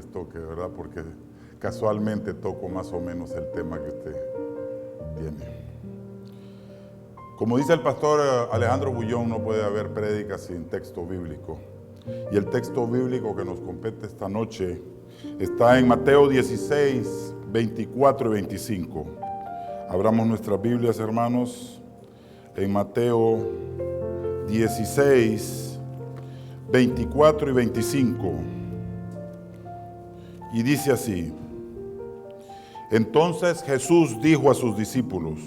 toque, ¿verdad? Porque casualmente toco más o menos el tema que usted tiene. Como dice el pastor Alejandro Bullón, no puede haber prédica sin texto bíblico. Y el texto bíblico que nos compete esta noche está en Mateo 16, 24 y 25. Abramos nuestras Biblias, hermanos, en Mateo 16, 24 y 25. Y dice así: Entonces Jesús dijo a sus discípulos: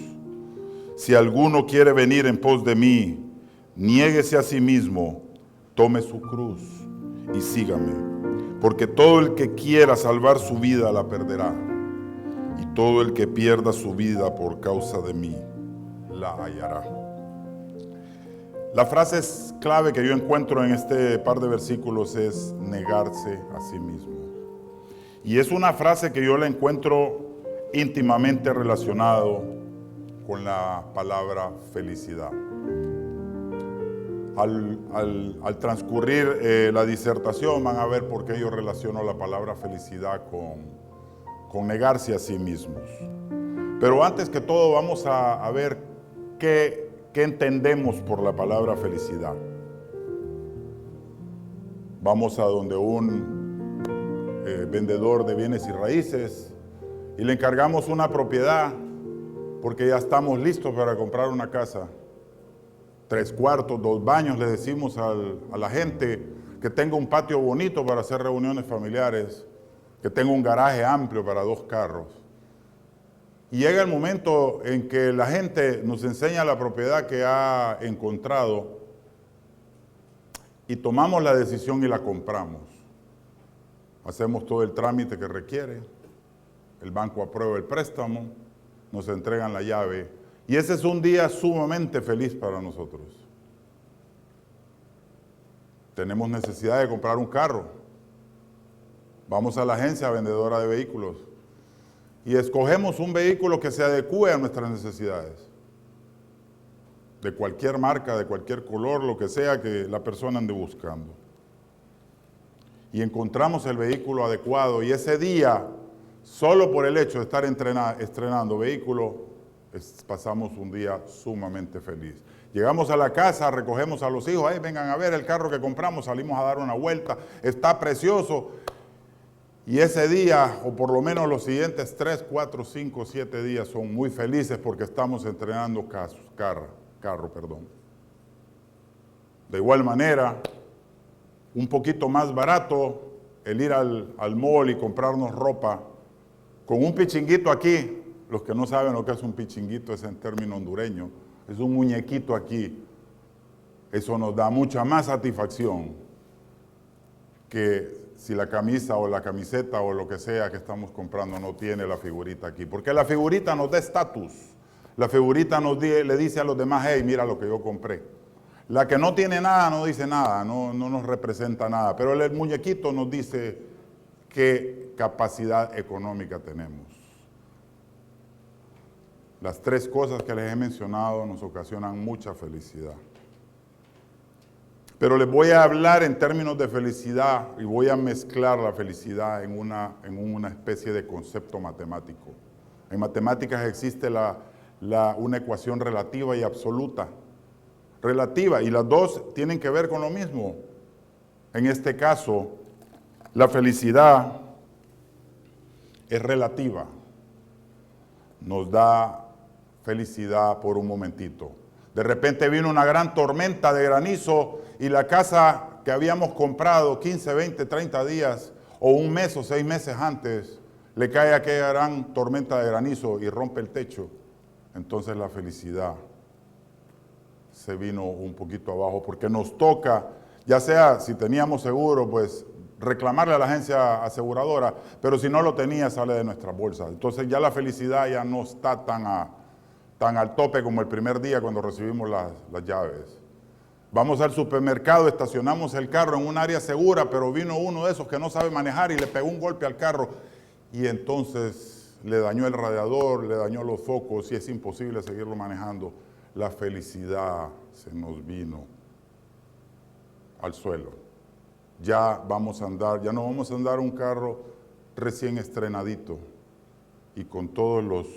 Si alguno quiere venir en pos de mí, niéguese a sí mismo, tome su cruz y sígame. Porque todo el que quiera salvar su vida la perderá, y todo el que pierda su vida por causa de mí la hallará. La frase clave que yo encuentro en este par de versículos es negarse a sí mismo. Y es una frase que yo la encuentro íntimamente relacionado con la palabra felicidad. Al transcurrir la disertación van a ver por qué yo relaciono la palabra felicidad con negarse a sí mismos. Pero antes que todo vamos a ver qué entendemos por la palabra felicidad. Vamos a donde un vendedor de bienes y raíces y le encargamos una propiedad porque ya estamos listos para comprar una casa. 3 cuartos, 2 baños, le decimos a la gente que tenga un patio bonito para hacer reuniones familiares, que tenga un garaje amplio para 2 carros. Y llega el momento en que la gente nos enseña la propiedad que ha encontrado y tomamos la decisión y la compramos. Hacemos todo el trámite que requiere, el banco aprueba el préstamo, nos entregan la llave y ese es un día sumamente feliz para nosotros. Tenemos necesidad de comprar un carro. Vamos a la agencia vendedora de vehículos y escogemos un vehículo que se adecue a nuestras necesidades. De cualquier marca, de cualquier color, lo que sea que la persona ande buscando. Y encontramos el vehículo adecuado y ese día, solo por el hecho de estar estrenando vehículo, pasamos un día sumamente feliz. Llegamos a la casa, recogemos a los hijos, vengan a ver el carro que compramos, salimos a dar una vuelta, está precioso. Y ese día, o por lo menos los siguientes 3, 4, 5, 7 días son muy felices porque estamos estrenando carro. De igual manera, un poquito más barato, el ir al mall y comprarnos ropa, con un pichinguito aquí. Los que no saben lo que es un pichinguito es en término hondureño, es un muñequito aquí. Eso nos da mucha más satisfacción que si la camisa o la camiseta o lo que sea que estamos comprando no tiene la figurita aquí. Porque la figurita nos da estatus. La figurita le dice a los demás: hey, mira lo que yo compré. La que no tiene nada no dice nada, no nos representa nada. Pero el muñequito nos dice qué capacidad económica tenemos. Las 3 cosas que les he mencionado nos ocasionan mucha felicidad. Pero les voy a hablar en términos de felicidad y voy a mezclar la felicidad en una especie de concepto matemático. En matemáticas existe una ecuación relativa y absoluta. Relativa, y las dos tienen que ver con lo mismo. En este caso, la felicidad es relativa. Nos da felicidad por un momentito. De repente vino una gran tormenta de granizo y la casa que habíamos comprado 15, 20, 30 días o un mes o 6 meses antes, le cae aquella gran tormenta de granizo y rompe el techo. Entonces la felicidad se vino un poquito abajo porque nos toca, ya sea si teníamos seguro, pues reclamarle a la agencia aseguradora, pero si no lo tenía sale de nuestra bolsa. Entonces ya la felicidad ya no está tan al tope como el primer día cuando recibimos las llaves. Vamos al supermercado, estacionamos el carro en un área segura, pero vino uno de esos que no sabe manejar y le pegó un golpe al carro y entonces le dañó el radiador, le dañó los focos y es imposible seguirlo manejando. La felicidad se nos vino al suelo. ya vamos a andar, ya no vamos a andar un carro recién estrenadito y con todos los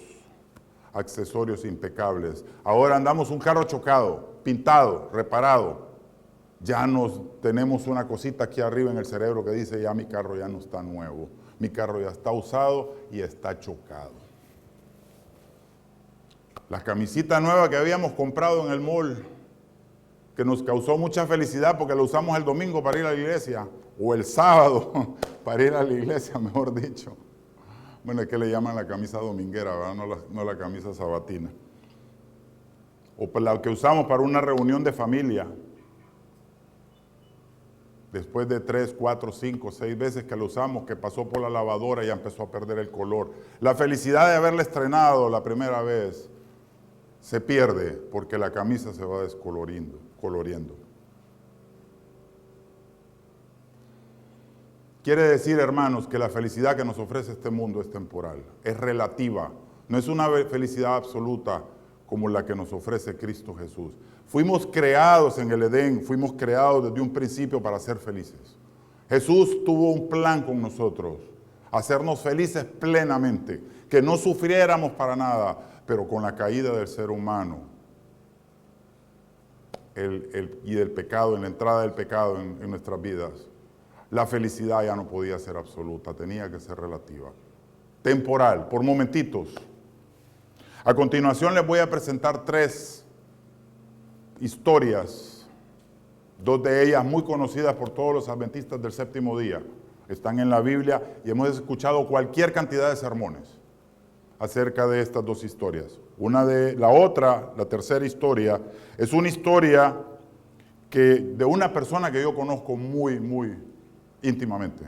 accesorios impecables. Ahora andamos un carro chocado, pintado, reparado. Ya tenemos una cosita aquí arriba en el cerebro que dice, ya mi carro ya no está nuevo, mi carro ya está usado y está chocado. La camisita nueva que habíamos comprado en el mall, que nos causó mucha felicidad porque la usamos el domingo para ir a la iglesia, o el sábado para ir a la iglesia, mejor dicho. Bueno, es que le llaman la camisa dominguera, ¿verdad? No la camisa sabatina. O la que usamos para una reunión de familia. Después de 3, 4, 5, 6 veces que lo usamos, que pasó por la lavadora y ya empezó a perder el color. La felicidad de haberla estrenado la primera vez se pierde porque la camisa se va descoloriendo. Quiere decir, hermanos, que la felicidad que nos ofrece este mundo es temporal, es relativa, no es una felicidad absoluta como la que nos ofrece Cristo Jesús. Fuimos creados en el Edén, fuimos creados desde un principio para ser felices. Jesús tuvo un plan con nosotros, hacernos felices plenamente, que no sufriéramos para nada, pero con la caída del ser humano y del pecado, en la entrada del pecado en nuestras vidas, la felicidad ya no podía ser absoluta, tenía que ser relativa, temporal, por momentitos. A continuación les voy a presentar 3 historias, 2 de ellas muy conocidas por todos los adventistas del séptimo día. Están en la Biblia y hemos escuchado cualquier cantidad de sermones acerca de estas 2 historias. La tercera historia, es una historia de una persona que yo conozco muy, muy íntimamente.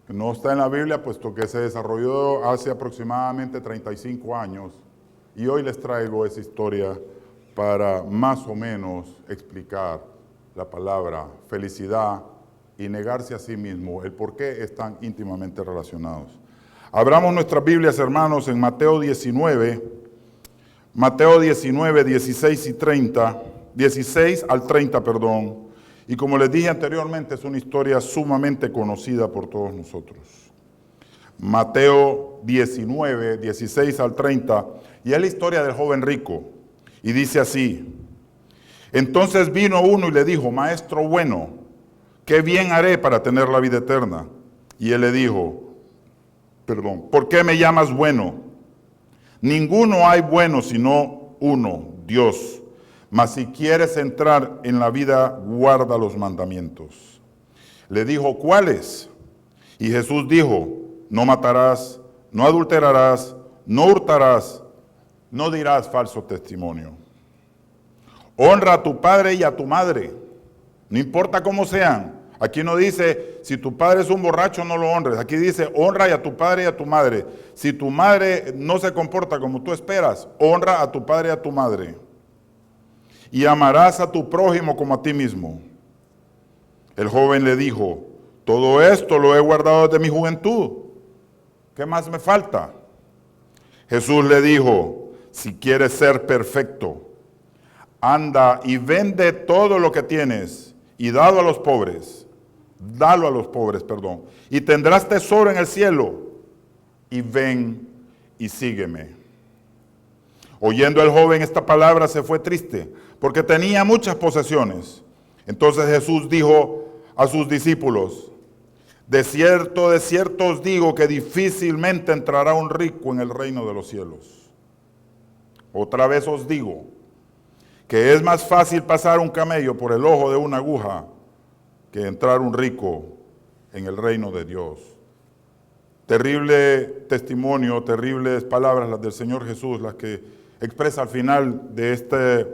No está en la Biblia, puesto que se desarrolló hace aproximadamente 35 años. Y hoy les traigo esa historia para más o menos explicar la palabra felicidad y negarse a sí mismo, el por qué están íntimamente relacionados. Abramos nuestras Biblias, hermanos, en Mateo 19, 16 al 30, perdón. Y como les dije anteriormente, es una historia sumamente conocida por todos nosotros. Mateo 19, 16 al 30, y es la historia del joven rico. Y dice así: entonces vino uno y le dijo, maestro bueno, ¿qué bien haré para tener la vida eterna? Y él le dijo, ¿por qué me llamas bueno? Ninguno hay bueno sino uno, Dios. Mas si quieres entrar en la vida, guarda los mandamientos. Le dijo, ¿cuáles? Y Jesús dijo, no matarás, no adulterarás, no hurtarás, no dirás falso testimonio. Honra a tu padre y a tu madre, no importa cómo sean. Aquí no dice, si tu padre es un borracho, no lo honres. Aquí dice, honra a tu padre y a tu madre. Si tu madre no se comporta como tú esperas, honra a tu padre y a tu madre. Y amarás a tu prójimo como a ti mismo. El joven le dijo, todo esto lo he guardado desde mi juventud. ¿Qué más me falta? Jesús le dijo, si quieres ser perfecto, anda y vende todo lo que tienes y dalo a los pobres, y tendrás tesoro en el cielo, y ven y sígueme. Oyendo el joven esta palabra se fue triste, porque tenía muchas posesiones. Entonces Jesús dijo a sus discípulos, de cierto os digo que difícilmente entrará un rico en el reino de los cielos. Otra vez os digo, que es más fácil pasar un camello por el ojo de una aguja que entrar un rico en el reino de Dios. Terrible testimonio, terribles palabras las del Señor Jesús, las que expresa al final de esta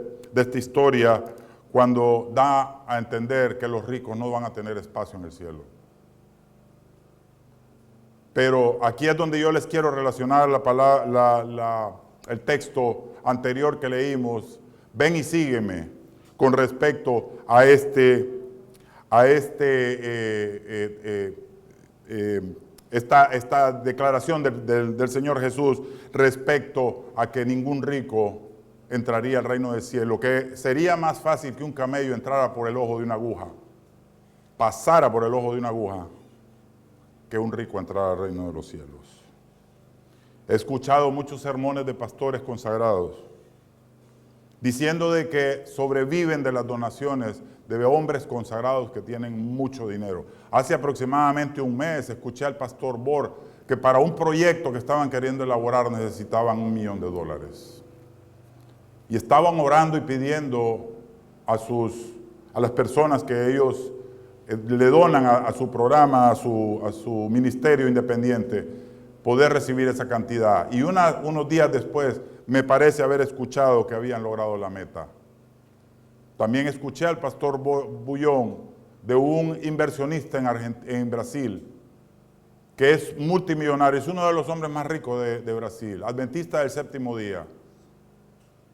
historia, cuando da a entender que los ricos no van a tener espacio en el cielo. Pero aquí es donde yo les quiero relacionar el texto anterior que leímos, ven y sígueme, con respecto a esta declaración del Señor Jesús respecto a que ningún rico entraría al reino del cielo, que sería más fácil que un camello entrara por el ojo de una aguja pasara por el ojo de una aguja que un rico entrara al reino de los cielos. He escuchado muchos sermones de pastores consagrados diciendo de que sobreviven de las donaciones de hombres consagrados que tienen mucho dinero. Hace aproximadamente un mes escuché al pastor Bor que para un proyecto que estaban queriendo elaborar necesitaban $1 millón. Y estaban orando y pidiendo a las personas que ellos le donan a su programa, a su ministerio independiente, poder recibir esa cantidad. Y unos días después me parece haber escuchado que habían logrado la meta. También escuché al pastor Bullón, de un inversionista en Brasil, que es multimillonario, es uno de los hombres más ricos de Brasil, adventista del séptimo día,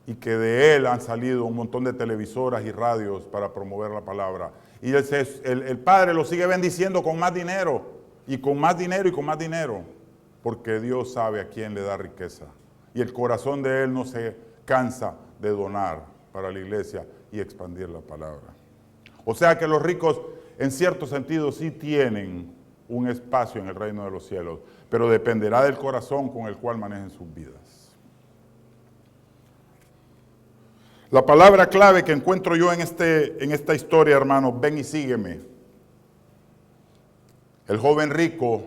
y que de él han salido un montón de televisoras y radios para promover la palabra. Y el Padre lo sigue bendiciendo con más dinero, y con más dinero, y con más dinero, porque Dios sabe a quién le da riqueza. Y el corazón de él no se cansa de donar para la iglesia y expandir la palabra. O sea que los ricos, en cierto sentido, sí tienen un espacio en el reino de los cielos, pero dependerá del corazón con el cual manejen sus vidas. La palabra clave que encuentro yo en esta historia, hermanos, ven y sígueme. El joven rico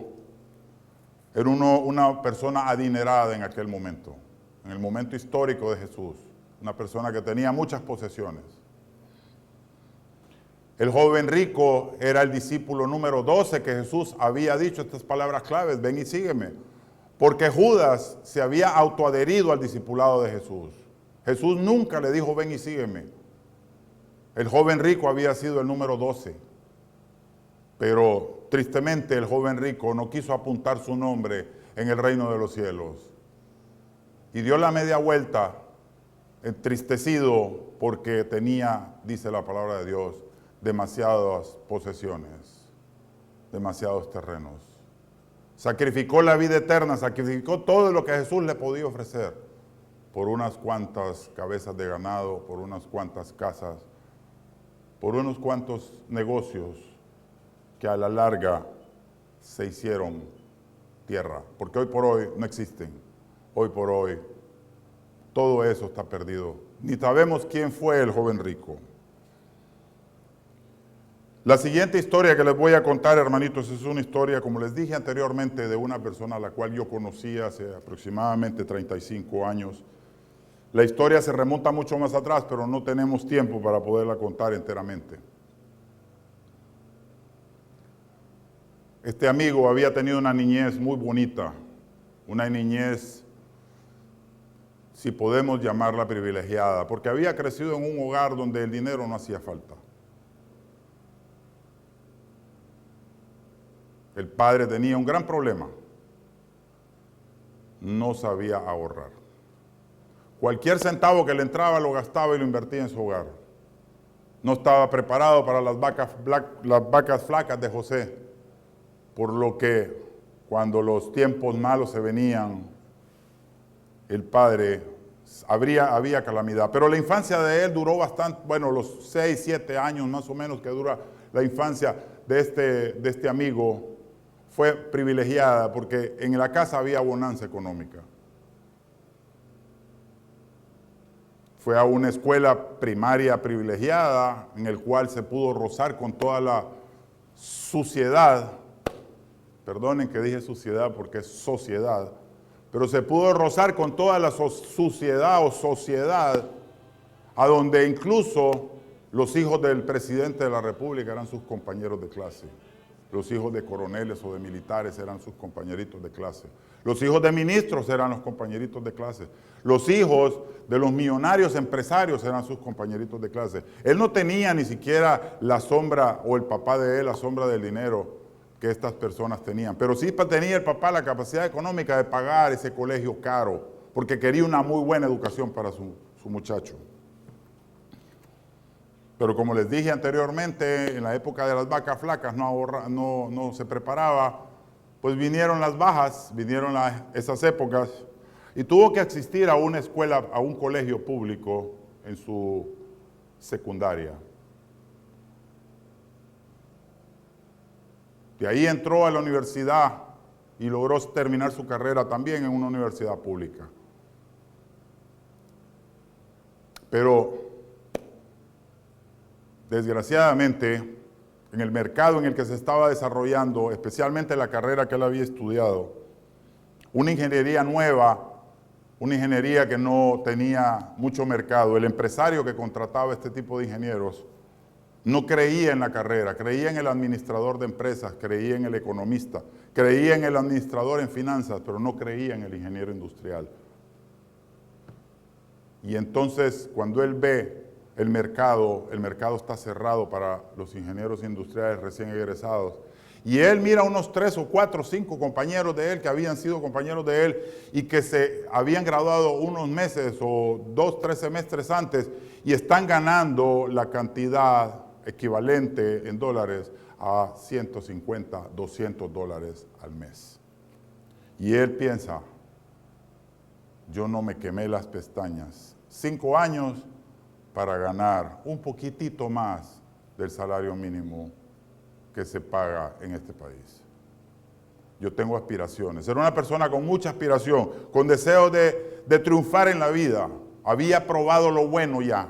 era una persona adinerada en aquel momento, en el momento histórico de Jesús, una persona que tenía muchas posesiones. El joven rico era el discípulo número 12 que Jesús había dicho estas palabras claves, ven y sígueme, porque Judas se había autoadherido al discipulado de Jesús. Jesús nunca le dijo, ven y sígueme. El joven rico había sido el número 12, pero tristemente el joven rico no quiso apuntar su nombre en el reino de los cielos. Y dio la media vuelta, entristecido porque tenía, dice la palabra de Dios, demasiadas posesiones, demasiados terrenos. Sacrificó la vida eterna, sacrificó todo lo que Jesús le podía ofrecer por unas cuantas cabezas de ganado, por unas cuantas casas, por unos cuantos negocios que a la larga se hicieron tierra, porque hoy por hoy no existen. Hoy por hoy todo eso está perdido. Ni sabemos quién fue el joven rico. La siguiente historia que les voy a contar, hermanitos, es una historia, como les dije anteriormente, de una persona a la cual yo conocí hace aproximadamente 35 años. La historia se remonta mucho más atrás, pero no tenemos tiempo para poderla contar enteramente. Este amigo había tenido una niñez muy bonita, una niñez, si podemos llamarla privilegiada, porque había crecido en un hogar donde el dinero no hacía falta. El padre tenía un gran problema, no sabía ahorrar. Cualquier centavo que le entraba lo gastaba y lo invertía en su hogar. No estaba preparado para las vacas flacas de José, por lo que cuando los tiempos malos se venían, el padre, había calamidad. Pero la infancia de él duró bastante, bueno, los 6, 7 años más o menos que dura la infancia de este amigo, fue privilegiada porque en la casa había bonanza económica. Fue a una escuela primaria privilegiada en el cual se pudo rozar con toda la suciedad. Perdonen que dije suciedad porque es sociedad, pero se pudo rozar con toda la suciedad o sociedad, a donde incluso los hijos del presidente de la República eran sus compañeros de clase. Los hijos de coroneles o de militares eran sus compañeritos de clase. Los hijos de ministros eran los compañeritos de clase. Los hijos de los millonarios empresarios eran sus compañeritos de clase. Él no tenía ni siquiera la sombra, o el papá de él, la sombra del dinero que estas personas tenían. Pero sí tenía el papá la capacidad económica de pagar ese colegio caro, porque quería una muy buena educación para su muchacho. Pero como les dije anteriormente, en la época de las vacas flacas no se preparaba, pues vinieron las bajas, vinieron esas épocas, y tuvo que asistir a una escuela, a un colegio público en su secundaria. De ahí entró a la universidad y logró terminar su carrera también en una universidad pública. Pero, desgraciadamente, en el mercado en el que se estaba desarrollando, especialmente la carrera que él había estudiado, una ingeniería nueva, una ingeniería que no tenía mucho mercado, el empresario que contrataba este tipo de ingenieros no creía en la carrera, creía en el administrador de empresas, creía en el economista, creía en el administrador en finanzas, pero no creía en el ingeniero industrial. Y entonces, cuando él ve el mercado está cerrado para los ingenieros industriales recién egresados. Y él mira unos 3 o 4 o 5 compañeros de él que habían sido compañeros de él y que se habían graduado unos meses o 2, 3 semestres antes y están ganando la cantidad equivalente en dólares a 150, 200 dólares al mes. Y él piensa, yo no me quemé las pestañas. 5 años para ganar un poquitito más del salario mínimo que se paga en este país. Yo tengo aspiraciones. Era una persona con mucha aspiración, con deseo de triunfar en la vida. Había probado lo bueno ya.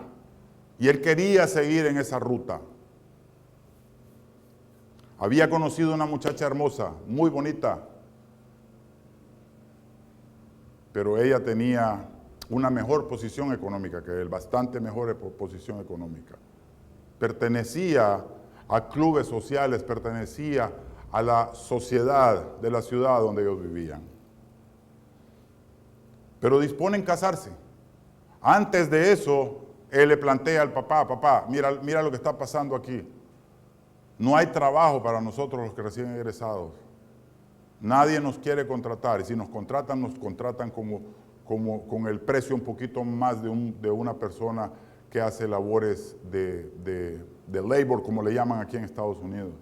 Y él quería seguir en esa ruta. Había conocido una muchacha hermosa, muy bonita. Pero ella tenía una mejor posición económica que él, bastante mejor posición económica. Pertenecía a clubes sociales, pertenecía a la sociedad de la ciudad donde ellos vivían. Pero disponen casarse. Antes de eso, él le plantea al papá, papá, mira lo que está pasando aquí. No hay trabajo para nosotros los que recién egresados. Nadie nos quiere contratar y si nos contratan con el precio un poquito más de una persona que hace labores de labor, como le llaman aquí en Estados Unidos.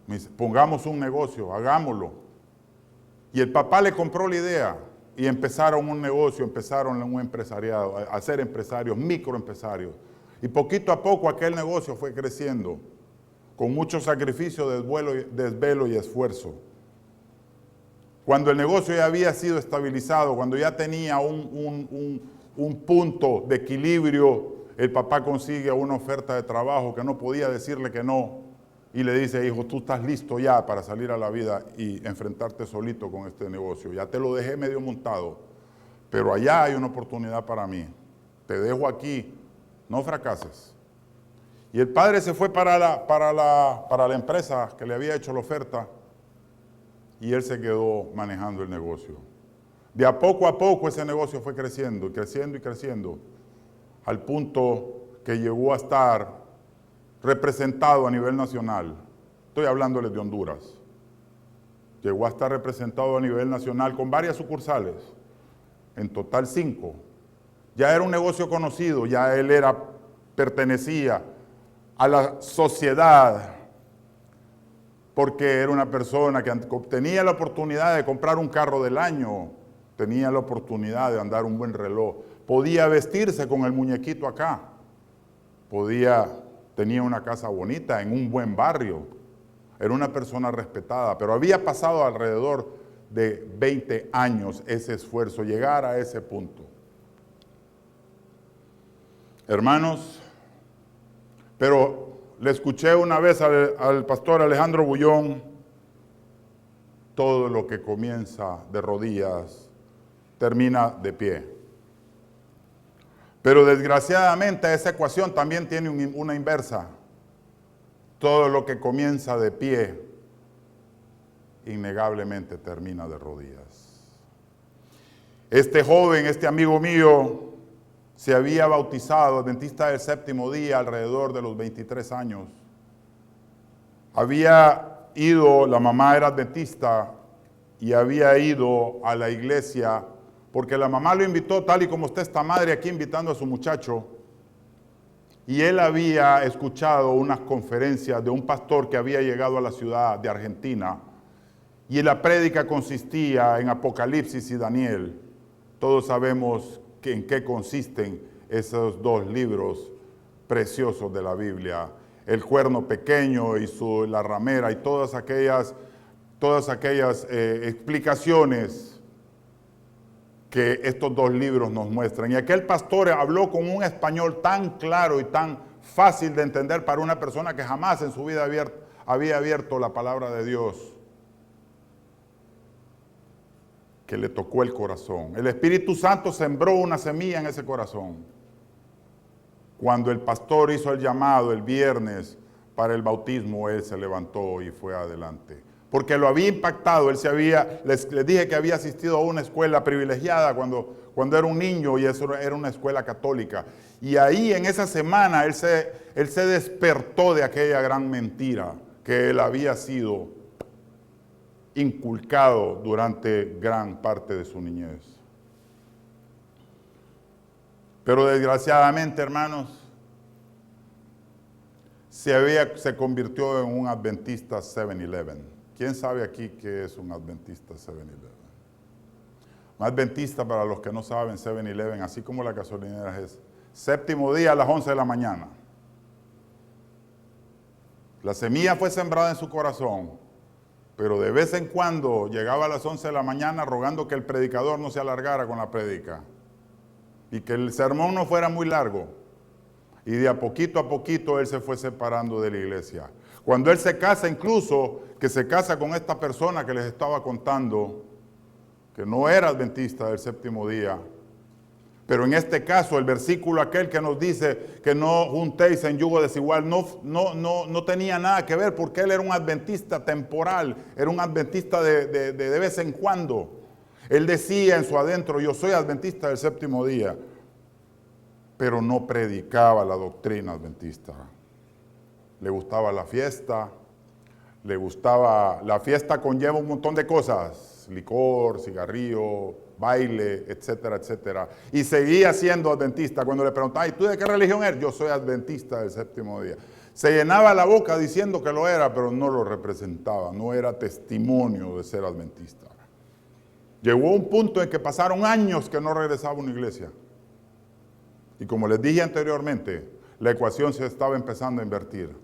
Me dice, pongamos un negocio, hagámoslo. Y el papá le compró la idea y empezaron un negocio, empezaron un empresariado, a ser empresarios, microempresarios. Y poquito a poco aquel negocio fue creciendo, con mucho sacrificio, desvelo y esfuerzo. Cuando el negocio ya había sido estabilizado, cuando ya tenía un punto de equilibrio, el papá consigue una oferta de trabajo que no podía decirle que no y le dice, hijo, tú estás listo ya para salir a la vida y enfrentarte solito con este negocio. Ya te lo dejé medio montado, pero allá hay una oportunidad para mí. Te dejo aquí, no fracases. Y el padre se fue para la empresa que le había hecho la oferta y él se quedó manejando el negocio. De a poco ese negocio fue creciendo y creciendo y creciendo, al punto que llegó a estar representado a nivel nacional. Estoy hablándoles de Honduras. Llegó a estar representado a nivel nacional con varias sucursales, en total 5. Ya era un negocio conocido, ya él pertenecía a la sociedad, porque era una persona que tenía la oportunidad de comprar un carro del año, tenía la oportunidad de andar un buen reloj, podía vestirse con el muñequito acá, tenía una casa bonita en un buen barrio, era una persona respetada, pero había pasado alrededor de 20 años ese esfuerzo, llegar a ese punto. Hermanos, pero le escuché una vez al pastor Alejandro Bullón, todo lo que comienza de rodillas termina de pie. Pero desgraciadamente esa ecuación también tiene una inversa. Todo lo que comienza de pie, innegablemente termina de rodillas. Este joven, este amigo mío, se había bautizado, adventista del séptimo día, alrededor de los 23 años. Había ido, la mamá era adventista, y había ido a la iglesia, porque la mamá lo invitó, tal y como está esta madre aquí invitando a su muchacho, y él había escuchado unas conferencias de un pastor que había llegado a la ciudad de Argentina, y la prédica consistía en Apocalipsis y Daniel. Todos sabemos en qué consisten esos 2 libros preciosos de la Biblia. el cuerno pequeño y la ramera y todas aquellas explicaciones que estos dos libros nos muestran. Y aquel pastor habló con un español tan claro y tan fácil de entender para una persona que jamás en su vida había abierto la palabra de Dios, que le tocó el corazón. El Espíritu Santo sembró una semilla en ese corazón. Cuando el pastor hizo el llamado el viernes para el bautismo, él se levantó y fue adelante. Porque lo había impactado. Les dije que había asistido a una escuela privilegiada cuando era un niño, y eso era una escuela católica. Y ahí en esa semana él se despertó de aquella gran mentira que él había sido inculcado durante gran parte de su niñez. Pero desgraciadamente, hermanos, se convirtió en un adventista 7-Eleven. ¿Quién sabe aquí qué es un adventista 7-Eleven? Un adventista, para los que no saben, 7-Eleven, así como la gasolinera, es séptimo día a las 11 de la mañana. La semilla fue sembrada en su corazón, pero de vez en cuando llegaba a las 11 de la mañana rogando que el predicador no se alargara con la prédica y que el sermón no fuera muy largo. Y de a poquito él se fue separando de la iglesia. Cuando él se casa, incluso que se casa con esta persona que les estaba contando, que no era adventista del séptimo día, pero en este caso el versículo aquel que nos dice que no juntéis en yugo desigual no tenía nada que ver, porque él era un adventista temporal, era un adventista de vez en cuando. Él decía en su adentro: yo soy adventista del séptimo día, pero no predicaba la doctrina adventista. Le gustaba la fiesta, la fiesta conlleva un montón de cosas: licor, cigarrillo, baile, etcétera, etcétera. Y seguía siendo adventista. Cuando le preguntaba: ¿y tú de qué religión eres? Yo soy adventista del séptimo día. Se llenaba la boca diciendo que lo era, pero no lo representaba, no era testimonio de ser adventista. Llegó un punto en que pasaron años que no regresaba a una iglesia. Y como les dije anteriormente, la ecuación se estaba empezando a invertir.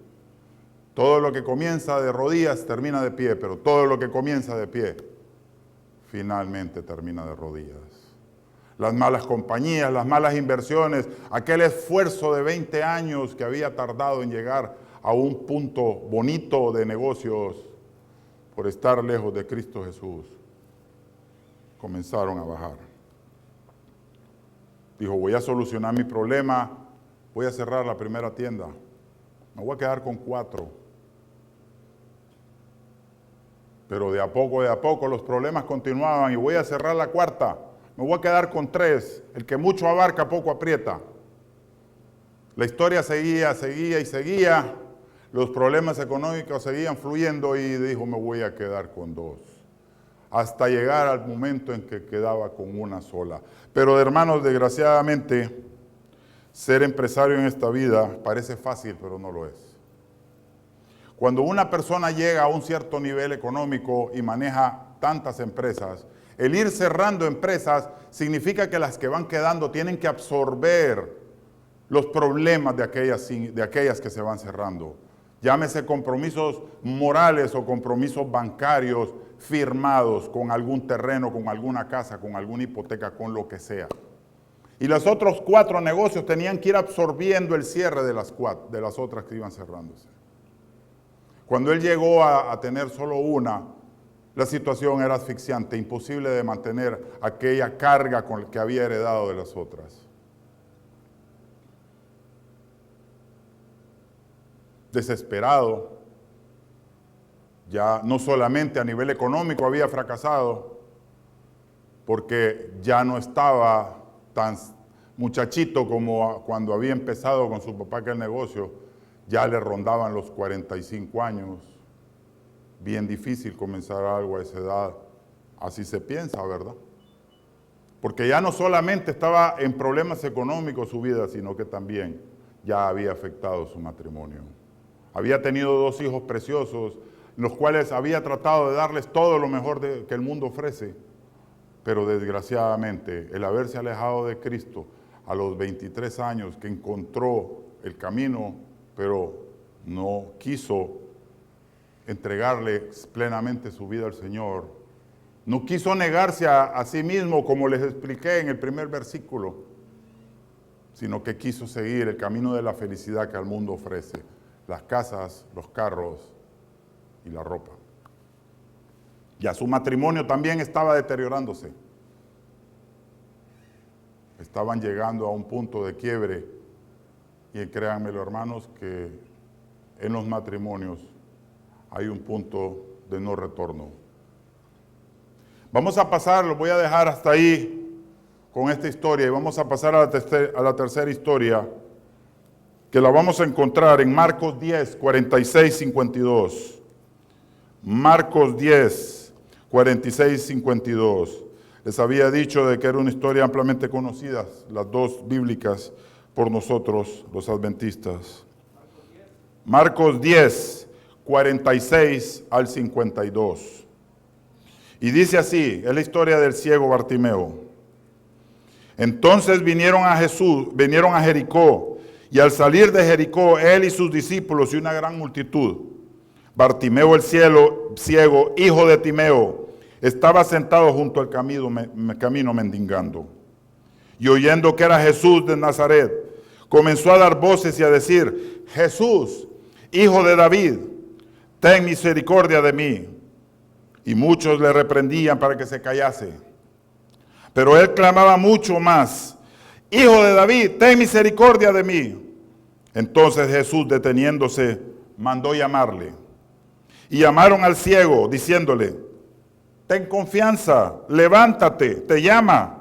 Todo lo que comienza de rodillas termina de pie, pero todo lo que comienza de pie finalmente termina de rodillas. Las malas compañías, las malas inversiones, aquel esfuerzo de 20 años que había tardado en llegar a un punto bonito de negocios por estar lejos de Cristo Jesús, comenzaron a bajar. Dijo: voy a solucionar mi problema, voy a cerrar la primera tienda, me voy a quedar con 4. Pero de a poco los problemas continuaban, y voy a cerrar la 4ª, me voy a quedar con 3, el que mucho abarca poco aprieta. La historia seguía y seguía, los problemas económicos seguían fluyendo, y dijo: me voy a quedar con 2. Hasta llegar al momento en que quedaba con una sola. Pero, hermanos, desgraciadamente, ser empresario en esta vida parece fácil, pero no lo es. Cuando una persona llega a un cierto nivel económico y maneja tantas empresas, el ir cerrando empresas significa que las que van quedando tienen que absorber los problemas de aquellas que se van cerrando. Llámese compromisos morales o compromisos bancarios firmados con algún terreno, con alguna casa, con alguna hipoteca, con lo que sea. Y los otros 4 negocios tenían que ir absorbiendo el cierre de las otras que iban cerrándose. Cuando él llegó a tener solo una, la situación era asfixiante, imposible de mantener aquella carga que había heredado de las otras. Desesperado, ya no solamente a nivel económico había fracasado, porque ya no estaba tan muchachito como cuando había empezado con su papá aquel negocio, ya le rondaban los 45 años. Bien difícil comenzar algo a esa edad, así se piensa, ¿verdad? Porque ya no solamente estaba en problemas económicos su vida, sino que también ya había afectado su matrimonio. Había tenido 2 hijos preciosos, los cuales había tratado de darles todo lo mejor que el mundo ofrece, pero desgraciadamente el haberse alejado de Cristo a los 23 años, que encontró el camino, pero no quiso entregarle plenamente su vida al Señor, no quiso negarse a sí mismo, como les expliqué en el primer versículo, sino que quiso seguir el camino de la felicidad que el mundo ofrece, las casas, los carros y la ropa. Ya su matrimonio también estaba deteriorándose. Estaban llegando a un punto de quiebre, y créanmelo, hermanos, que en los matrimonios hay un punto de no retorno. Vamos a pasar, lo voy a dejar hasta ahí con esta historia, y vamos a pasar a la tercera historia, que la vamos a encontrar en Marcos 10, 46, 52. Marcos 10, 46, 52. Les había dicho de que era una historia ampliamente conocida, las dos bíblicas, por nosotros, los adventistas. Marcos 10, 46 al 52. Y dice así, es la historia del ciego Bartimeo. Entonces vinieron a Jericó, y al salir de Jericó, él y sus discípulos y una gran multitud, Bartimeo el ciego, hijo de Timeo, estaba sentado junto al camino mendigando. Y oyendo que era Jesús de Nazaret, comenzó a dar voces y a decir: Jesús, hijo de David, ten misericordia de mí. Y muchos le reprendían para que se callase. Pero él clamaba mucho más: Hijo de David, ten misericordia de mí. Entonces Jesús, deteniéndose, mandó llamarle. Y llamaron al ciego, diciéndole: ten confianza, levántate, te llama.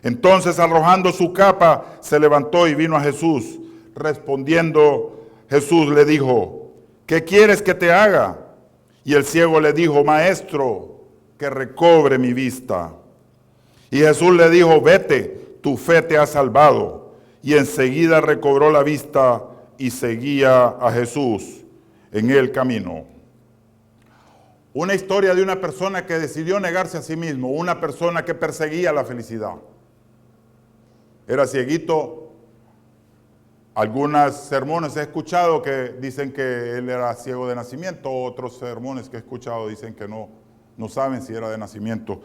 Entonces, arrojando su capa, se levantó y vino a Jesús. Respondiendo, Jesús le dijo: ¿qué quieres que te haga? Y el ciego le dijo: Maestro, que recobre mi vista. Y Jesús le dijo: vete, tu fe te ha salvado. Y enseguida recobró la vista y seguía a Jesús en el camino. Una historia de una persona que decidió negarse a sí mismo, una persona que perseguía la felicidad. Era cieguito. Algunos sermones he escuchado que dicen que él era ciego de nacimiento, otros sermones que he escuchado dicen que no saben si era de nacimiento.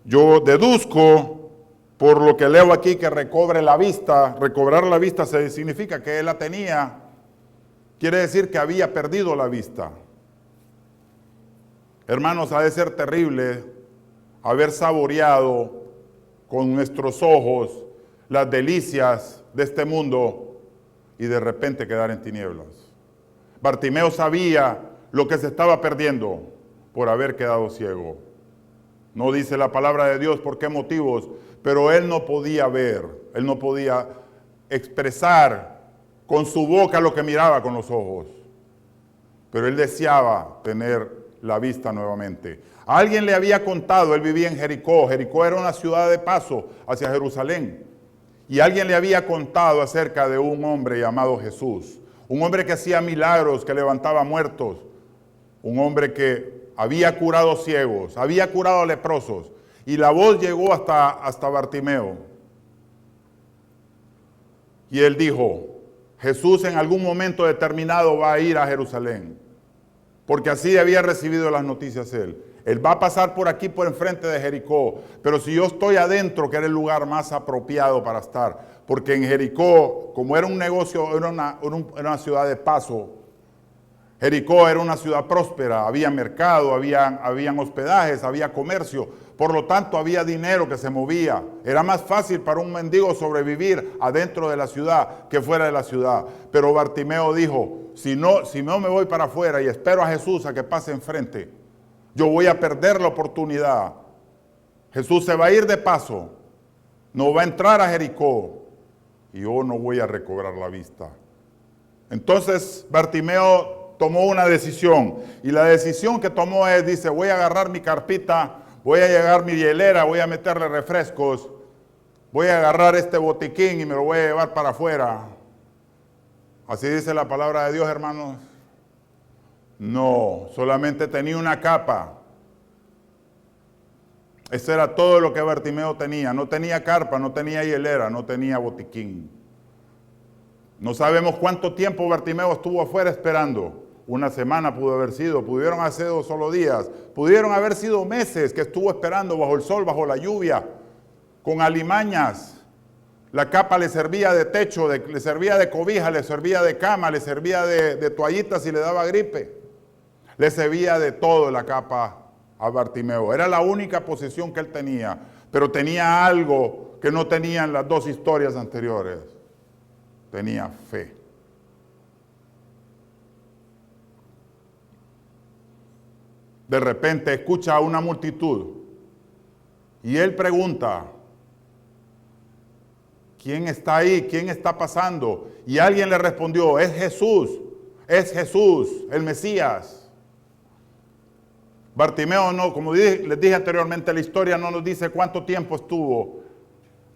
Yo deduzco, por lo que leo aquí, que recobrar la vista significa que él la tenía, quiere decir que había perdido la vista. Hermanos, ha de ser terrible haber saboreado con nuestros ojos las delicias de este mundo y de repente quedar en tinieblas. Bartimeo sabía lo que se estaba perdiendo por haber quedado ciego. No dice la palabra de Dios por qué motivos, pero él no podía ver, él no podía expresar con su boca lo que miraba con los ojos. Pero él deseaba tener la vista nuevamente. Alguien le había contado, él vivía en Jericó. Jericó era una ciudad de paso hacia Jerusalén. Y alguien le había contado acerca de un hombre llamado Jesús. Un hombre que hacía milagros, que levantaba muertos. Un hombre que había curado ciegos, había curado leprosos. Y la voz llegó hasta Bartimeo. Y él dijo: Jesús en algún momento determinado va a ir a Jerusalén. Porque así había recibido las noticias él. Él va a pasar por aquí, por enfrente de Jericó. Pero si yo estoy adentro, que era el lugar más apropiado para estar. Porque en Jericó, como era un negocio, era una ciudad de paso. Jericó era una ciudad próspera. Había mercado, habían hospedajes, había comercio. Por lo tanto, había dinero que se movía. Era más fácil para un mendigo sobrevivir adentro de la ciudad que fuera de la ciudad. Pero Bartimeo dijo: si no me voy para afuera y espero a Jesús a que pase enfrente, yo voy a perder la oportunidad. Jesús se va a ir de paso, no va a entrar a Jericó y yo no voy a recobrar la vista. Entonces Bartimeo tomó una decisión, y la decisión que tomó es, dice: voy a agarrar mi carpita, voy a llevar mi hielera, voy a meterle refrescos, voy a agarrar este botiquín y me lo voy a llevar para afuera. Así dice la palabra de Dios, hermanos. No, solamente tenía una capa. Eso era todo lo que Bartimeo tenía. No tenía carpa, no tenía hielera, no tenía botiquín. No sabemos cuánto tiempo Bartimeo estuvo afuera esperando. Una semana pudo haber sido, pudieron haber sido solo días, pudieron haber sido meses que estuvo esperando bajo el sol, bajo la lluvia, con alimañas. La capa le servía de techo, le servía de cobija, le servía de cama, le servía de toallitas si le daba gripe. Le servía de todo la capa a Bartimeo. Era la única posición que él tenía, pero tenía algo que no tenían las dos historias anteriores. Tenía fe. De repente escucha a una multitud y él pregunta, ¿quién está ahí? ¿Quién está pasando? Y alguien le respondió, es Jesús, el Mesías. Bartimeo no, como les dije anteriormente, la historia no nos dice cuánto tiempo estuvo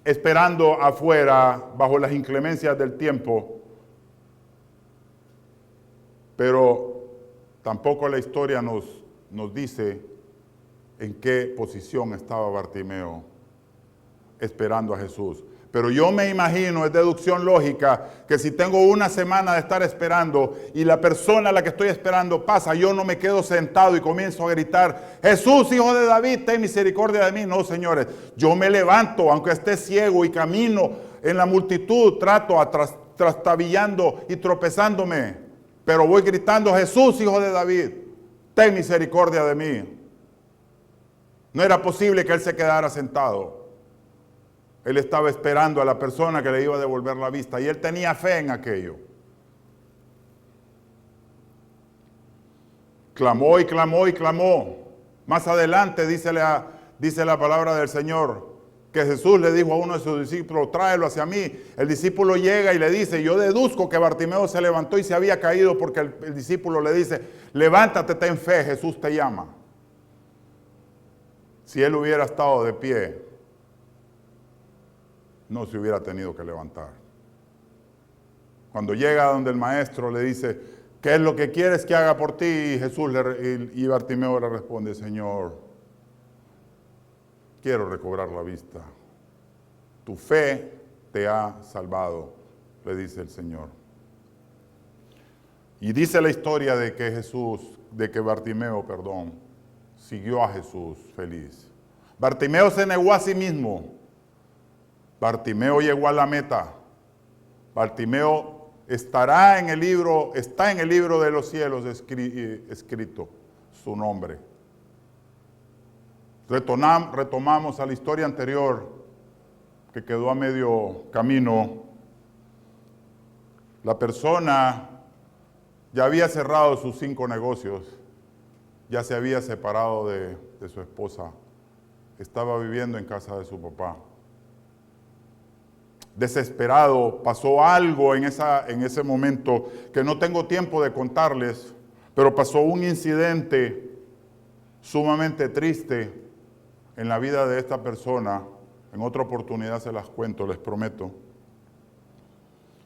esperando afuera bajo las inclemencias del tiempo, pero tampoco la historia nos dice en qué posición estaba Bartimeo esperando a Jesús. Pero yo me imagino, es deducción lógica, que si tengo una semana de estar esperando y la persona a la que estoy esperando pasa, yo no me quedo sentado y comienzo a gritar, Jesús, hijo de David, ten misericordia de mí. No, señores, yo me levanto, aunque esté ciego y camino en la multitud, trato trastabillando y tropezándome, pero voy gritando, Jesús, hijo de David, ten misericordia de mí. No era posible que él se quedara sentado. Él estaba esperando a la persona que le iba a devolver la vista y él tenía fe en aquello. Clamó y clamó y clamó. Más adelante dice la palabra del Señor que Jesús le dijo a uno de sus discípulos, tráelo hacia mí. El discípulo llega y le dice, yo deduzco que Bartimeo se levantó y se había caído porque el discípulo le dice, levántate, ten fe, Jesús te llama. Si él hubiera estado de pie, no se hubiera tenido que levantar. Cuando llega donde el maestro le dice, ¿qué es lo que quieres que haga por ti? Y Bartimeo le responde, Señor, quiero recobrar la vista. Tu fe te ha salvado, le dice el Señor. Y dice la historia de que Bartimeo, siguió a Jesús feliz. Bartimeo se negó a sí mismo. Bartimeo llegó a la meta. Bartimeo está en el libro de los cielos escrito su nombre. Retomamos a la historia anterior que quedó a medio camino. La persona ya había cerrado sus 5 negocios, ya se había separado de su esposa, estaba viviendo en casa de su papá. Desesperado, pasó algo en ese momento que no tengo tiempo de contarles, pero pasó un incidente sumamente triste en la vida de esta persona. En otra oportunidad se las cuento, les prometo.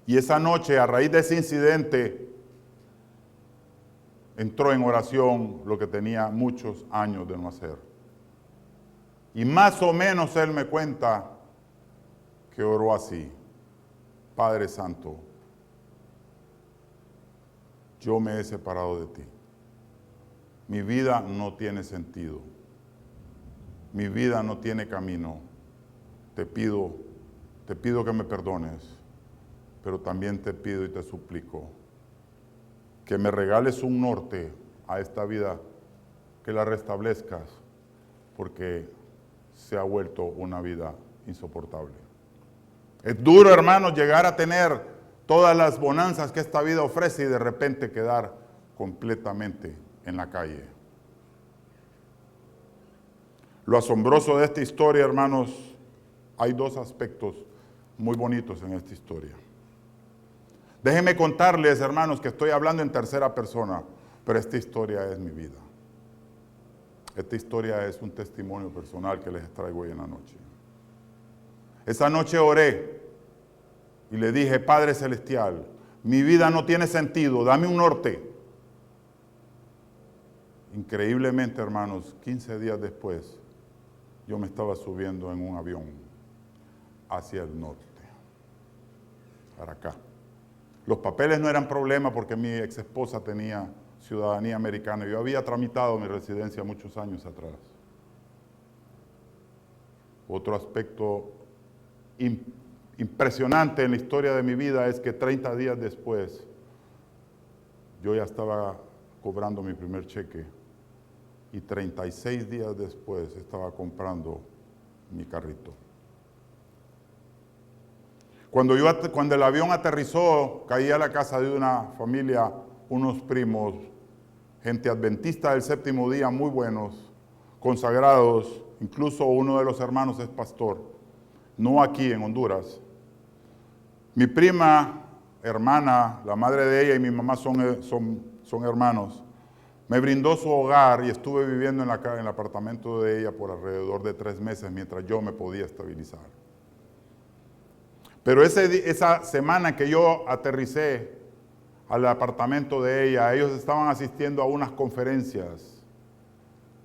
Y esa noche, a raíz de ese incidente, entró en oración lo que tenía muchos años de no hacer. Y más o menos él me cuenta que oró así: Padre Santo, yo me he separado de ti. Mi vida no tiene sentido. Mi vida no tiene camino. Te pido que me perdones, pero también te pido y te suplico que me regales un norte a esta vida, que la restablezcas, porque se ha vuelto una vida insoportable. Es duro, hermanos, llegar a tener todas las bonanzas que esta vida ofrece y de repente quedar completamente en la calle. Lo asombroso de esta historia, hermanos, hay 2 aspectos muy bonitos en esta historia. Déjenme contarles, hermanos, que estoy hablando en tercera persona, pero esta historia es mi vida. Esta historia es un testimonio personal que les traigo hoy en la noche. Esa noche oré y le dije: Padre Celestial, mi vida no tiene sentido, dame un norte. Increíblemente, hermanos, 15 días después, yo me estaba subiendo en un avión hacia el norte, para acá. Los papeles no eran problema porque mi ex esposa tenía ciudadanía americana. Yo había tramitado mi residencia muchos años atrás. Otro aspecto impresionante en la historia de mi vida es que 30 días después yo ya estaba cobrando mi primer cheque y 36 días después estaba comprando mi carrito. Cuando el avión aterrizó, caí a la casa de una familia, unos primos, gente adventista del séptimo día, muy buenos, consagrados. Incluso uno de los hermanos es pastor, no aquí en Honduras. Mi prima, hermana, la madre de ella y mi mamá son hermanos. Me brindó su hogar y estuve viviendo en el apartamento de ella por alrededor de 3 meses mientras yo me podía estabilizar. Pero esa semana que yo aterricé al apartamento de ella, ellos estaban asistiendo a unas conferencias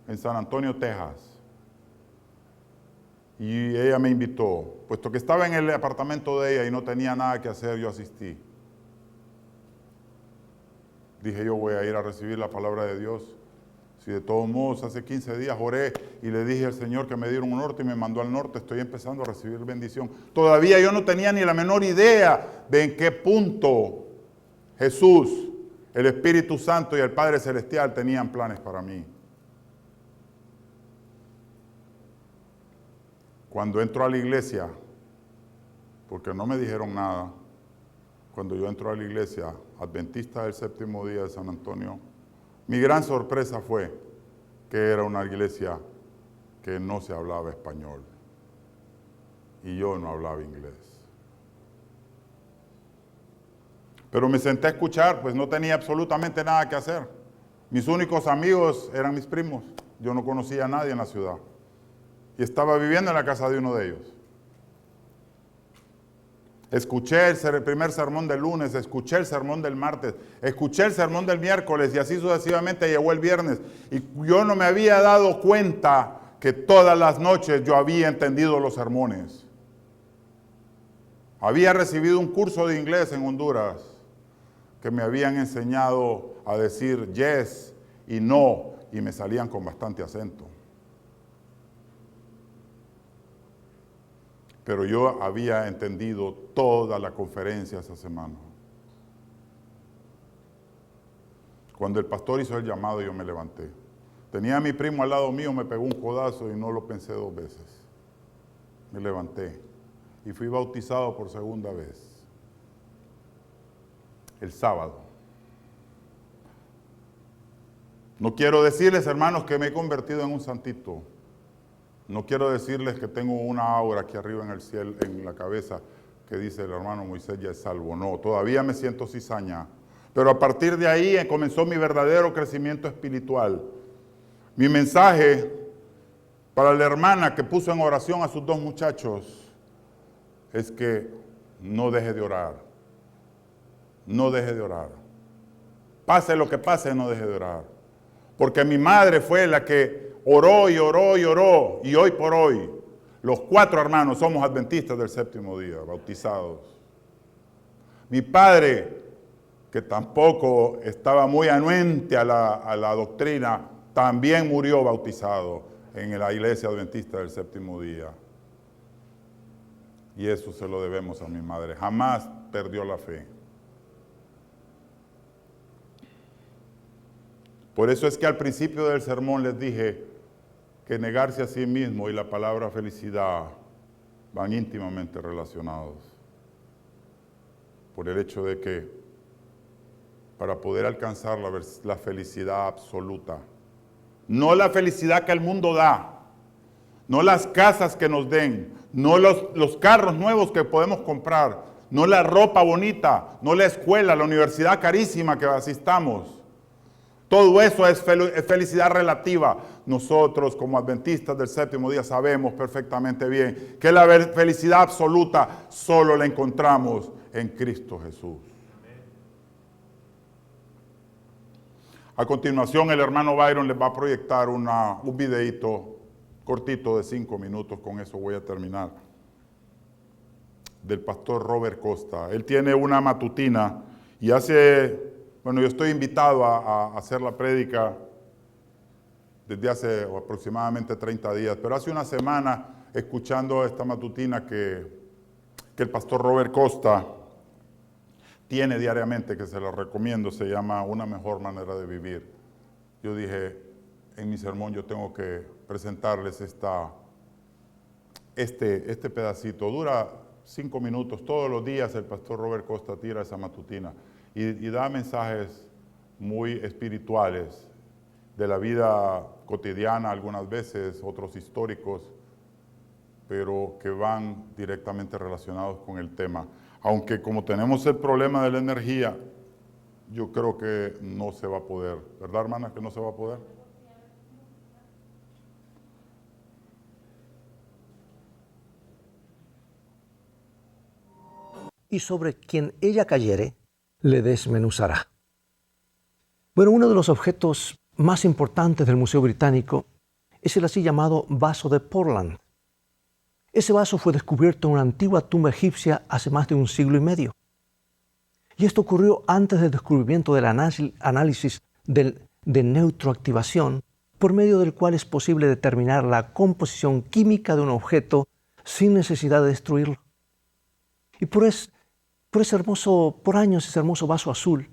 en San Antonio, Texas. Y ella me invitó. Puesto que estaba en el apartamento de ella y no tenía nada que hacer, yo asistí. Dije, yo voy a ir a recibir la palabra de Dios. Si de todos modos hace 15 días oré y le dije al Señor que me diera un norte y me mandó al norte, estoy empezando a recibir bendición. Todavía yo no tenía ni la menor idea de en qué punto Jesús, el Espíritu Santo y el Padre Celestial tenían planes para mí. Cuando entro a la iglesia, porque no me dijeron nada, cuando yo entro a la iglesia adventista del séptimo día de San Antonio, mi gran sorpresa fue que era una iglesia que no se hablaba español y yo no hablaba inglés. Pero me senté a escuchar, pues no tenía absolutamente nada que hacer. Mis únicos amigos eran mis primos, yo no conocía a nadie en la ciudad. Y estaba viviendo en la casa de uno de ellos. Escuché el primer sermón del lunes, escuché el sermón del martes, escuché el sermón del miércoles y así sucesivamente llegó el viernes. Y yo no me había dado cuenta que todas las noches yo había entendido los sermones. Había recibido un curso de inglés en Honduras que me habían enseñado a decir yes y no y me salían con bastante acento. Pero yo había entendido toda la conferencia esa semana. Cuando el pastor hizo el llamado, yo me levanté. Tenía a mi primo al lado mío, me pegó un codazo y no lo pensé 2 veces. Me levanté y fui bautizado por segunda vez. El sábado. No quiero decirles, hermanos, que me he convertido en un santito. No quiero decirles que tengo una aura aquí arriba en el cielo, en la cabeza, que dice el hermano Moisés ya es salvo. No, todavía me siento cizaña. Pero a partir de ahí comenzó mi verdadero crecimiento espiritual. Mi mensaje para la hermana que puso en oración a sus 2 muchachos es que no deje de orar. No deje de orar. Pase lo que pase, no deje de orar. Porque mi madre fue la que oró y oró y oró, y hoy por hoy, los 4 hermanos somos adventistas del séptimo día, bautizados. Mi padre, que tampoco estaba muy anuente a la doctrina, también murió bautizado en la iglesia adventista del séptimo día. Y eso se lo debemos a mi madre, jamás perdió la fe. Por eso es que al principio del sermón les dije que negarse a sí mismo y la palabra felicidad van íntimamente relacionados. Por el hecho de que para poder alcanzar la felicidad absoluta, no la felicidad que el mundo da, no las casas que nos den, no los carros nuevos que podemos comprar, no la ropa bonita, no la escuela, la universidad carísima que asistamos. Todo eso es felicidad relativa. Nosotros como adventistas del séptimo día sabemos perfectamente bien que la felicidad absoluta solo la encontramos en Cristo Jesús. A continuación el hermano Byron les va a proyectar un videíto cortito de 5 minutos, con eso voy a terminar, del pastor Robert Costa. Él tiene una matutina Y yo estoy invitado a hacer la prédica desde hace aproximadamente 30 días, pero hace una semana, escuchando esta matutina que el pastor Robert Costa tiene diariamente, que se la recomiendo, se llama Una mejor manera de vivir. Yo dije, en mi sermón yo tengo que presentarles este pedacito. Dura 5 minutos, todos los días el pastor Robert Costa tira esa matutina y da mensajes muy espirituales de la vida cotidiana, algunas veces, otros históricos, pero que van directamente relacionados con el tema. Aunque como tenemos el problema de la energía, yo creo que no se va a poder, ¿verdad, hermana? Que no se va a poder. Y sobre quien ella cayere, le desmenuzará. Bueno, uno de los objetos más importantes del Museo Británico es el así llamado vaso de Portland. Ese vaso fue descubierto en una antigua tumba egipcia hace más de 1 siglo y medio. Y esto ocurrió antes del descubrimiento del análisis de neutroactivación, por medio del cual es posible determinar la composición química de un objeto sin necesidad de destruirlo. Y por años ese hermoso vaso azul,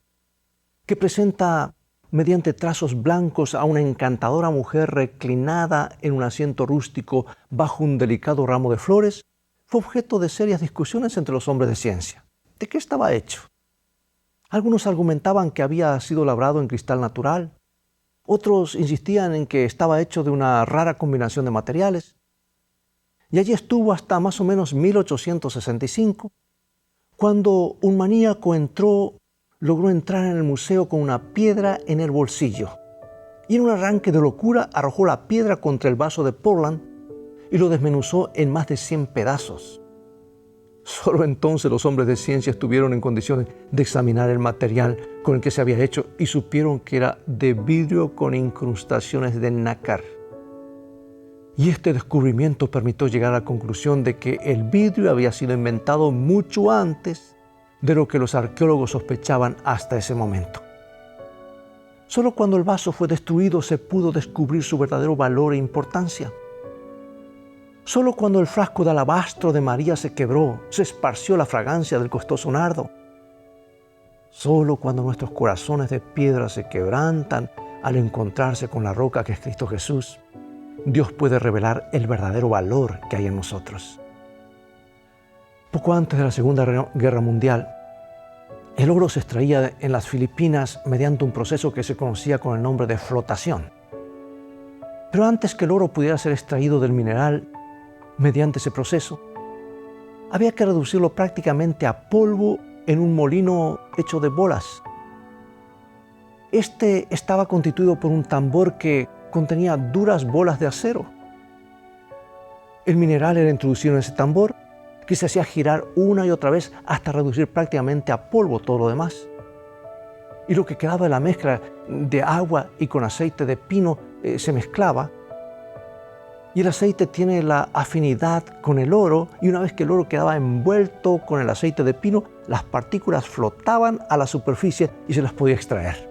que presenta mediante trazos blancos a una encantadora mujer reclinada en un asiento rústico bajo un delicado ramo de flores, fue objeto de serias discusiones entre los hombres de ciencia. ¿De qué estaba hecho? Algunos argumentaban que había sido labrado en cristal natural, otros insistían en que estaba hecho de una rara combinación de materiales. Y allí estuvo hasta más o menos 1865, cuando un maníaco logró entrar en el museo con una piedra en el bolsillo. Y en un arranque de locura arrojó la piedra contra el vaso de Portland y lo desmenuzó en más de 100 pedazos. Solo entonces los hombres de ciencia estuvieron en condiciones de examinar el material con el que se había hecho y supieron que era de vidrio con incrustaciones de nácar. Y este descubrimiento permitió llegar a la conclusión de que el vidrio había sido inventado mucho antes de lo que los arqueólogos sospechaban hasta ese momento. Solo cuando el vaso fue destruido se pudo descubrir su verdadero valor e importancia. Solo cuando el frasco de alabastro de María se quebró, se esparció la fragancia del costoso nardo. Solo cuando nuestros corazones de piedra se quebrantan al encontrarse con la roca que es Cristo Jesús, Dios puede revelar el verdadero valor que hay en nosotros. Poco antes de la Segunda Guerra Mundial, el oro se extraía en las Filipinas mediante un proceso que se conocía con el nombre de flotación. Pero antes que el oro pudiera ser extraído del mineral mediante ese proceso, había que reducirlo prácticamente a polvo en un molino hecho de bolas. Este estaba constituido por un tambor que contenía duras bolas de acero. El mineral era introducido en ese tambor, que se hacía girar una y otra vez hasta reducir prácticamente a polvo todo lo demás. Y lo que quedaba de la mezcla de agua y con aceite de pino se mezclaba. Y el aceite tiene la afinidad con el oro, y una vez que el oro quedaba envuelto con el aceite de pino, las partículas flotaban a la superficie y se las podía extraer.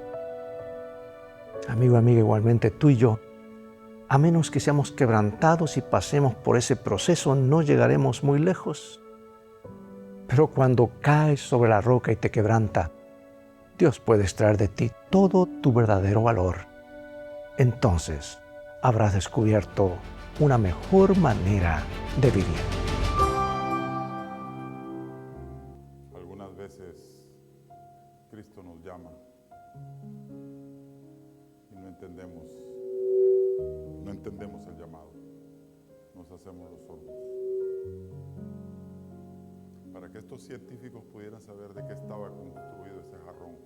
Amigo, amiga, igualmente tú y yo, a menos que seamos quebrantados y pasemos por ese proceso, no llegaremos muy lejos. Pero cuando caes sobre la roca y te quebranta, Dios puede extraer de ti todo tu verdadero valor. Entonces habrás descubierto una mejor manera de vivir. Algunas veces Cristo nos llama y no entendemos el llamado, nos hacemos los sordos. Para que estos científicos pudieran saber de qué estaba construido ese jarrón,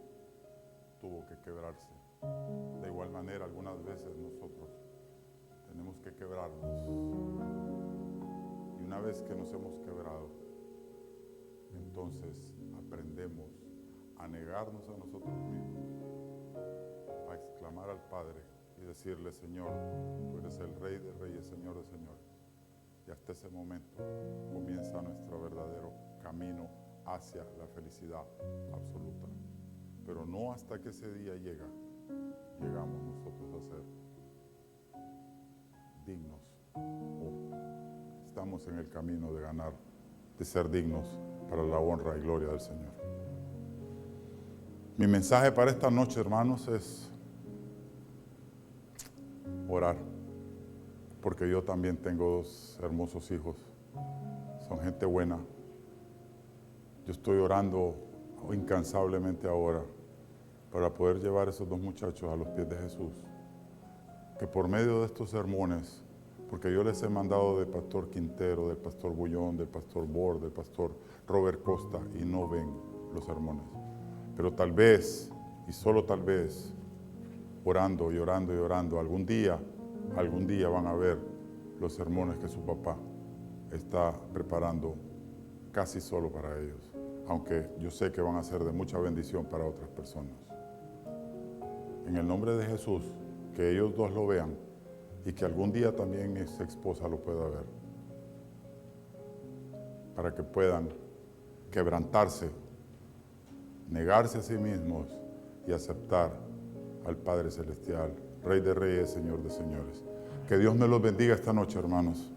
tuvo que quebrarse. De igual manera, algunas veces nosotros tenemos que quebrarnos. Y una vez que nos hemos quebrado, entonces aprendemos a negarnos a nosotros mismos, a exclamar al Padre y decirle: Señor, tú eres el Rey de Reyes, Señor de Señores. Y hasta ese momento comienza nuestro verdadero camino hacia la felicidad absoluta. pero no hasta que ese día llegamos nosotros a ser dignos, o estamos en el camino de ganar, de ser dignos para la honra y gloria del Señor. Mi mensaje para esta noche, hermanos, es orar, porque yo también tengo 2 hermosos hijos, son gente buena. Yo estoy orando incansablemente ahora para poder llevar a esos 2 muchachos a los pies de Jesús, que por medio de estos sermones, porque yo les he mandado del pastor Quintero, del pastor Bullón, del pastor Bor, del pastor Robert Costa, y no ven los sermones, pero tal vez, y solo tal vez, orando y orando y orando, algún día van a ver los sermones que su papá está preparando casi solo para ellos, aunque yo sé que van a ser de mucha bendición para otras personas. En el nombre de Jesús, que ellos 2 lo vean y que algún día también esa esposa lo pueda ver, para que puedan quebrantarse, negarse a sí mismos y aceptar al Padre Celestial, Rey de Reyes, Señor de Señores. Que Dios me los bendiga esta noche, hermanos.